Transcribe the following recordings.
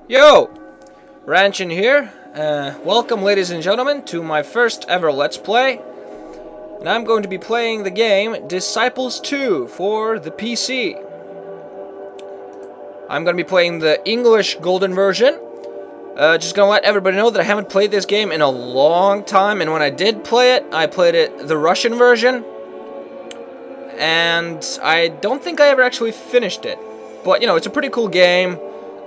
Yo! Ranchin here. Welcome, ladies and gentlemen, to my first ever Let's Play. And I'm going to be playing the game Disciples 2 for the PC. I'm going to be playing the English Golden version. Just going to let everybody know that I haven't played this game in a long time, and when I did play it, I played it the Russian version. And I don't think I ever actually finished it. But, you know, it's a pretty cool game.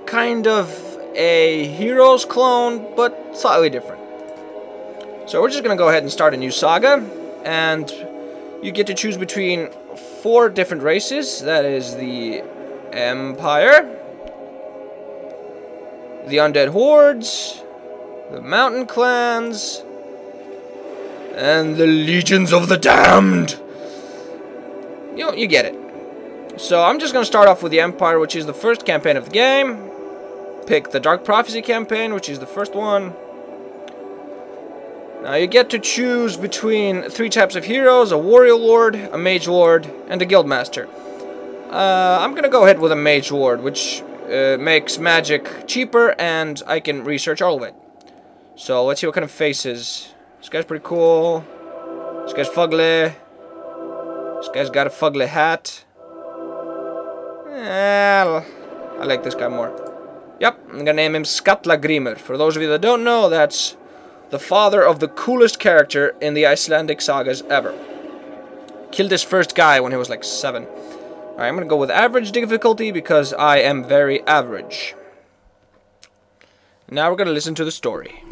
Kind of a Heroes clone, but slightly different. So we're just going to go ahead and start a new saga. And you get to choose between 4 different races. That is the Empire, the Undead Hordes, the Mountain Clans, and the Legions of the Damned. You know, you get it. So I'm just going to start off with the Empire, which is the first campaign of the game. Pick the Dark Prophecy campaign, which is the first one. Now you get to choose between 3 types of heroes: a Warrior Lord, a Mage Lord, and a Guildmaster. I'm going to go ahead with a Mage Lord, which makes magic cheaper, and I can research all of it. So let's see what kind of faces. This guy's pretty cool. This guy's fugly. This guy's got a fugly hat. I like this guy more. Yep, I'm gonna name him Skallagrimur. For those of you that don't know, that's the father of the coolest character in the Icelandic sagas ever. Killed his first guy when he was like 7. Alright, I'm gonna go with average difficulty because I am very average. Now we're gonna listen to the story.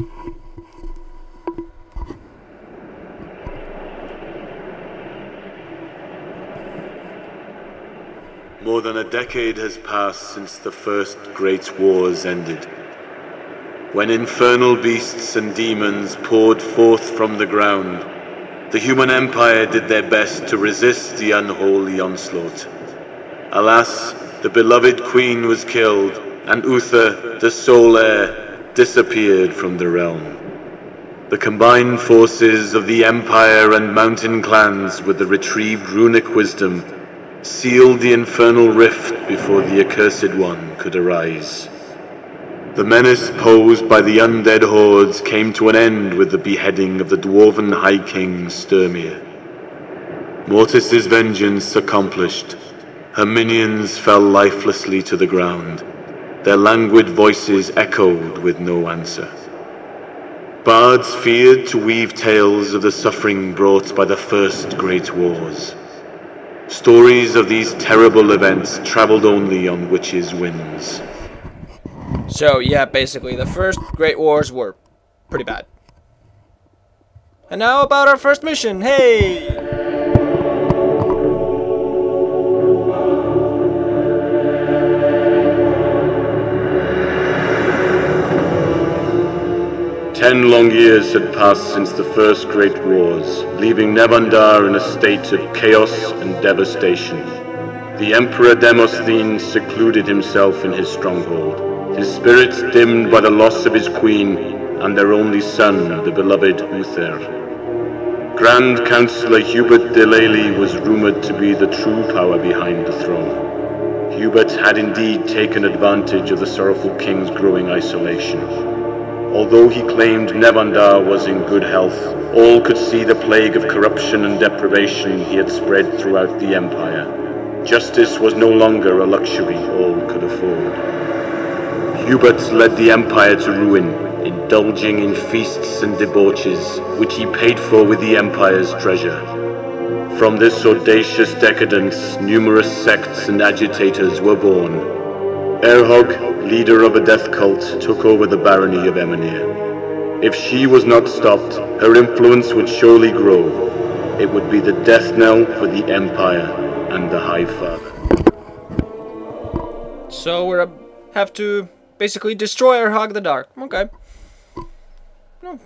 More than a decade has passed since the first great wars ended. When infernal beasts and demons poured forth from the ground, the human empire did their best to resist the unholy onslaught. Alas, the beloved queen was killed, and Uther, the sole heir, disappeared from the realm. The combined forces of the empire and mountain clans with the retrieved runic wisdom sealed the infernal rift before the accursed one could arise. The menace posed by the undead hordes came to an end with the beheading of the dwarven High King Sturmir. Mortis's vengeance accomplished, her minions fell lifelessly to the ground. Their languid voices echoed with no answer. Bards feared to weave tales of the suffering brought by the first great wars. Stories of these terrible events traveled only on witches' winds. So, yeah, basically, the first Great Wars were pretty bad. And now about our first mission. Hey! Ten long years had passed since the first great wars, leaving Nevandar in a state of chaos and devastation. The Emperor Demosthene secluded himself in his stronghold, his spirits dimmed by the loss of his queen and their only son, the beloved Uther. Grand Councillor Hubert de Lely was rumored to be the true power behind the throne. Hubert had indeed taken advantage of the sorrowful king's growing isolation. Although he claimed Nevandar was in good health, all could see the plague of corruption and deprivation he had spread throughout the empire. Justice was no longer a luxury all could afford. Hubert led the empire to ruin, indulging in feasts and debauches, which he paid for with the empire's treasure. From this audacious decadence, numerous sects and agitators were born. Erhog, leader of a death cult, took over the barony of Emenir. If she was not stopped, her influence would surely grow. It would be the death knell for the Empire and the High Father. So we have to basically destroy Erhog the Dark. Okay. No,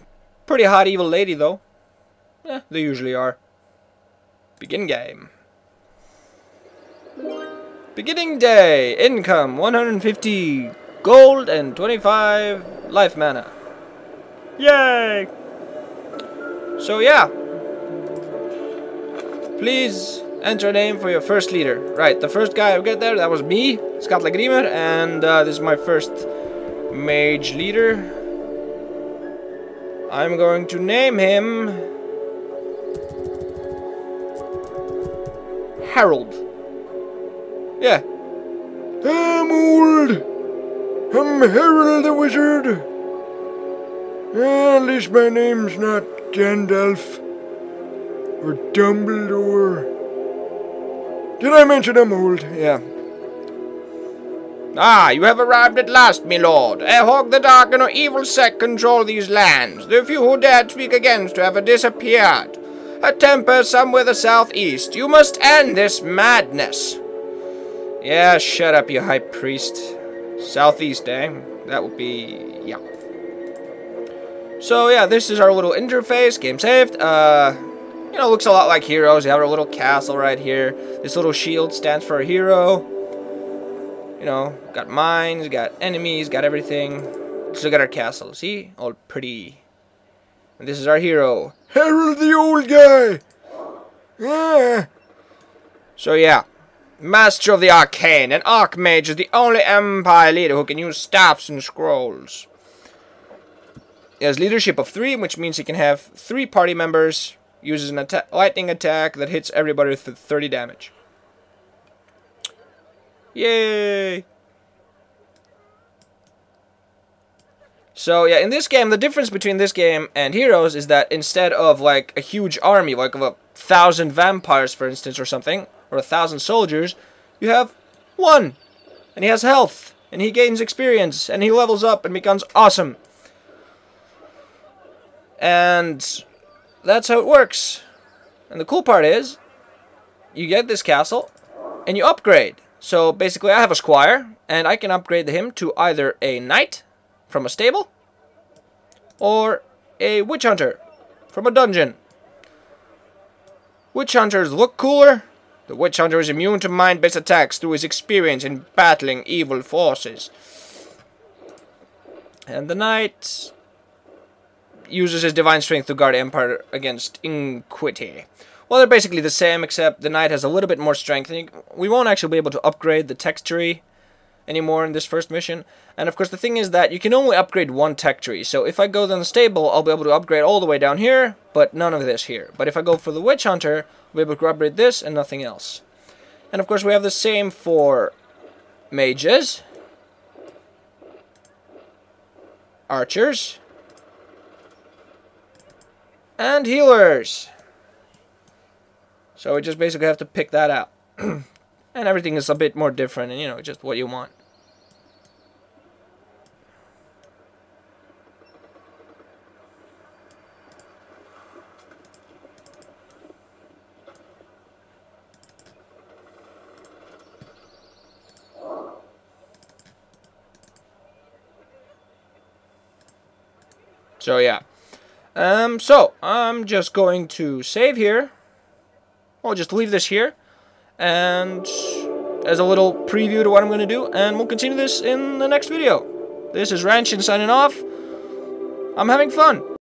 pretty hot evil lady, though. Yeah, they usually are. Begin game. Beginning day. Income 150 gold and 25 life mana. Yay! So yeah. Please enter a name for your first leader. Right, the first guy I get there, that was me, Skallagrimur, and this is my first mage leader. I'm going to name him Harold. Yeah. I'm old. I'm Harold the Wizard. At least my name's not Gandalf or Dumbledore. Did I mention I'm old? Yeah. Ah, you have arrived at last, my lord. A hog the dark and her evil sect control these lands. The few who dared speak against you have disappeared. A temper somewhere the southeast. You must end this madness. Yeah, shut up, you high priest. Southeast, eh? That would be... yeah. So, yeah, this is our little interface. Game saved. You know, looks a lot like Heroes. You have our little castle right here. This little shield stands for a hero. You know, got mines, got enemies, got everything. Let's look at our castle. See? All pretty. And this is our hero. Harold the old guy. Yeah. So, yeah. Master of the Arcane. An Archmage is the only Empire leader who can use staffs and scrolls. He has leadership of 3, which means he can have 3 party members. Uses an lightning attack that hits everybody with 30 damage. Yay! So yeah, in this game, the difference between this game and Heroes is that instead of like a huge army, like of 1,000 vampires, for instance, or something, or 1,000 soldiers, you have 1, and he has health, and he gains experience, and he levels up and becomes awesome. And that's how it works. And the cool part is, you get this castle, and you upgrade. So basically I have a squire, and I can upgrade him to either a knight from a stable, or a witch hunter from a dungeon. Witch hunters look cooler. The witch hunter is immune to mind-based attacks through his experience in battling evil forces. And the knight uses his divine strength to guard Empire against iniquity. Well, they're basically the same, except the knight has a little bit more strength. And we won't actually be able to upgrade the tech tree anymore in this first mission. And of course, the thing is that you can only upgrade 1 tech tree. So if I go down the stable, I'll be able to upgrade all the way down here, but none of this here. But if I go for the witch hunter, I'll be able to upgrade this and nothing else. And of course, we have the same for mages, archers, and healers. So we just basically have to pick that out. And everything is a bit more different, and you know, just what you want. So yeah. So I'm just going to save here. I'll just leave this here, and as a little preview to what I'm going to do, and we'll continue this in the next video. This is Ranchin signing off. I'm having fun.